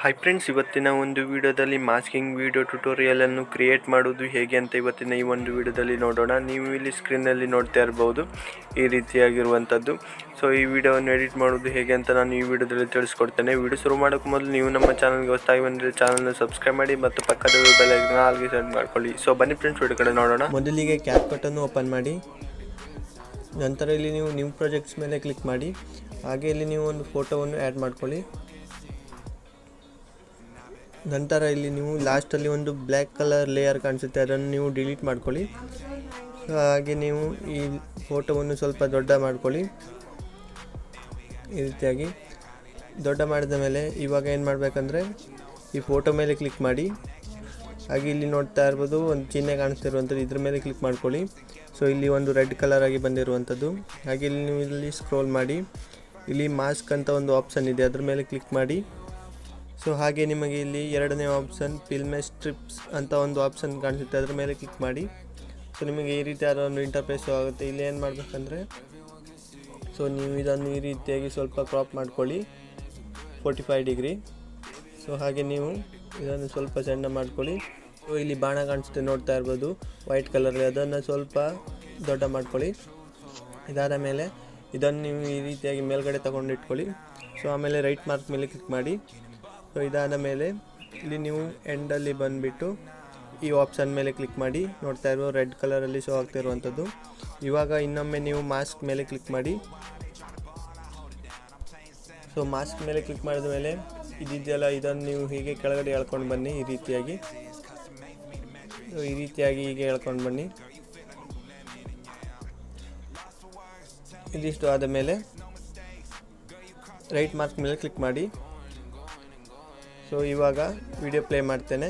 Hi friends, ಇವತ್ತಿನ ಒಂದು ವಿಡಿಯೋದಲ್ಲಿ ಮಾಸ್ಕಿಂಗ್ ವಿಡಿಯೋ ಟ್ಯುಟೋರಿಯಲ್ ಅನ್ನು ಕ್ರಿಯೇಟ್ ಮಾಡೋದು ಹೇಗೆ ಅಂತ ಇವತ್ತಿನ ಈ ಒಂದು ವಿಡಿಯೋದಲ್ಲಿ ನೋಡೋಣ. ನೀವು ಇಲ್ಲಿ ಸ್ಕ್ರೀನಲ್ಲಿ ನೋಡ್ತಾ ಇರಬಹುದು ಈ ರೀತಿಯಾಗಿರುವಂಥದ್ದು. ಸೊ ಈ ವಿಡಿಯೋವನ್ನು ಎಡಿಟ್ ಮಾಡೋದು ಹೇಗೆ ಅಂತ ನಾನು ಈ ವಿಡಿಯೋದಲ್ಲಿ ತಿಳಿಸ್ಕೊಡ್ತೇನೆ. ವಿಡಿಯೋ ಶುರು ಮಾಡೋಕ್ಕೆ ಮೊದಲು ನೀವು ನಮ್ಮ ಚಾನಲ್ಗೆ ಹೊಸದಾಗಿ ಬಂದರೆ ಚಾನಲ್ನ ಸಬ್ಸ್ಕ್ರೈಬ್ ಮಾಡಿ ಮತ್ತು ಪಕ್ಕದ ಬೆಲ್ ಐಕಾನ್ ಆಲ್ಗೆ ಸೆಟ್ ಮಾಡ್ಕೊಳ್ಳಿ. ಸೊ ಬನ್ನಿ ಫ್ರೆಂಡ್ಸ್, ವಿಡಿಯೋ ಕಡೆ ನೋಡೋಣ. ಮೊದಲಿಗೆ ಕ್ಯಾಪ್ಕಟ್ ಅನ್ನು ಓಪನ್ ಮಾಡಿ, ನಂತರ ಇಲ್ಲಿ ನೀವು ನ್ಯೂ ಪ್ರಾಜೆಕ್ಟ್ಸ್ ಮೇಲೆ ಕ್ಲಿಕ್ ಮಾಡಿ, ಹಾಗೆ ಇಲ್ಲಿ ನೀವು ಒಂದು ಫೋಟೋವನ್ನು ಆ್ಯಡ್ ಮಾಡ್ಕೊಳ್ಳಿ. ನಂತರ ಇಲ್ಲಿ ನೀವು ಲಾಸ್ಟಲ್ಲಿ ಒಂದು ಬ್ಲ್ಯಾಕ್ ಕಲರ್ ಲೇಯರ್ ಕಾಣಿಸುತ್ತೆ, ಅದನ್ನು ನೀವು ಡಿಲೀಟ್ ಮಾಡ್ಕೊಳ್ಳಿ. ಹಾಗೆ ನೀವು ಈ ಫೋಟೋವನ್ನು ಸ್ವಲ್ಪ ದೊಡ್ಡ ಮಾಡ್ಕೊಳ್ಳಿ. ಈ ರೀತಿಯಾಗಿ ದೊಡ್ಡ ಮಾಡಿದ ಮೇಲೆ ಇವಾಗ ಏನು ಮಾಡಬೇಕಂದ್ರೆ ಈ ಫೋಟೋ ಮೇಲೆ ಕ್ಲಿಕ್ ಮಾಡಿ, ಹಾಗೆ ಇಲ್ಲಿ ನೋಡ್ತಾ ಇರ್ಬೋದು ಒಂದು ಚಿಹ್ನೆ ಕಾಣಿಸ್ತಿರುವಂಥದ್ದು, ಇದ್ರ ಮೇಲೆ ಕ್ಲಿಕ್ ಮಾಡ್ಕೊಳ್ಳಿ. ಸೊ ಇಲ್ಲಿ ಒಂದು ರೆಡ್ ಕಲರ್ ಆಗಿ ಬಂದಿರುವಂಥದ್ದು. ಹಾಗೆ ಇಲ್ಲಿ ನೀವು ಇಲ್ಲಿ ಸ್ಕ್ರೋಲ್ ಮಾಡಿ, ಇಲ್ಲಿ ಮಾಸ್ಕ್ ಅಂತ ಒಂದು ಆಪ್ಷನ್ ಇದೆ, ಅದ್ರ ಮೇಲೆ ಕ್ಲಿಕ್ ಮಾಡಿ. ಸೊ ಹಾಗೆ ನಿಮಗೆ ಇಲ್ಲಿ ಎರಡನೇ ಆಪ್ಷನ್ ಫಿಲ್ಮ್ ಸ್ಟ್ರಿಪ್ಸ್ ಅಂತ ಒಂದು ಆಪ್ಷನ್ ಕಾಣಿಸುತ್ತೆ, ಅದ್ರ ಮೇಲೆ ಕ್ಲಿಕ್ ಮಾಡಿ. ಸೊ ನಿಮಗೆ ಈ ರೀತಿಯಾದ ಒಂದು ಇಂಟರ್ಫೇಸು ಆಗುತ್ತೆ. ಇಲ್ಲಿ ಏನು ಮಾಡಬೇಕಂದ್ರೆ ಸೊ ನೀವು ಇದನ್ನು ಈ ರೀತಿಯಾಗಿ ಸ್ವಲ್ಪ ಕ್ರಾಪ್ ಮಾಡ್ಕೊಳ್ಳಿ 45 ಡಿಗ್ರಿ. ಸೊ ಹಾಗೆ ನೀವು ಇದನ್ನು ಸ್ವಲ್ಪ ಸಣ್ಣ ಮಾಡ್ಕೊಳ್ಳಿ. ಸೊ ಇಲ್ಲಿ ಬಾಣ ಕಾಣಿಸುತ್ತೆ ನೋಡ್ತಾ ಇರ್ಬೋದು ವೈಟ್ ಕಲರಲ್ಲಿ, ಅದನ್ನು ಸ್ವಲ್ಪ ದೊಡ್ಡ ಮಾಡ್ಕೊಳ್ಳಿ. ಇದಾದ ಮೇಲೆ ಇದನ್ನು ನೀವು ಈ ರೀತಿಯಾಗಿ ಮೇಲ್ಗಡೆ ತಗೊಂಡು ಇಟ್ಕೊಳ್ಳಿ. ಸೊ ಆಮೇಲೆ ರೈಟ್ ಮಾರ್ಕ್ ಮೇಲೆ ಕ್ಲಿಕ್ ಮಾಡಿ. ಸೊ ಇದಾದ ಮೇಲೆ ಇಲ್ಲಿ ನೀವು ಎಂಡಲ್ಲಿ ಬಂದುಬಿಟ್ಟು ಈ ಆಪ್ಷನ್ ಮೇಲೆ ಕ್ಲಿಕ್ ಮಾಡಿ, ನೋಡ್ತಾ ಇರೋ ರೆಡ್ ಕಲರಲ್ಲಿ ಶೋ ಆಗ್ತಿರುವಂಥದ್ದು. ಇವಾಗ ಇನ್ನೊಮ್ಮೆ ನೀವು ಮಾಸ್ಕ್ ಮೇಲೆ ಕ್ಲಿಕ್ ಮಾಡಿ. ಸೊ ಮಾಸ್ಕ್ ಮೇಲೆ ಕ್ಲಿಕ್ ಮಾಡಿದ ಮೇಲೆ ಇದಿದೆಯಲ್ಲ, ಇದನ್ನು ನೀವು ಹೀಗೆ ಕೆಳಗಡೆ ಎಳ್ಕೊಂಡು ಬನ್ನಿ ಈ ರೀತಿಯಾಗಿ. ಹೀಗೆ ಎಳ್ಕೊಂಡು ಬನ್ನಿ. ಇದಿಷ್ಟು ಆದ ಮೇಲೆ ರೈಟ್ ಮಾರ್ಕ್ ಮೇಲೆ ಕ್ಲಿಕ್ ಮಾಡಿ. ಸೊ ಇವಾಗ ವಿಡಿಯೋ ಪ್ಲೇ ಮಾಡ್ತೇನೆ.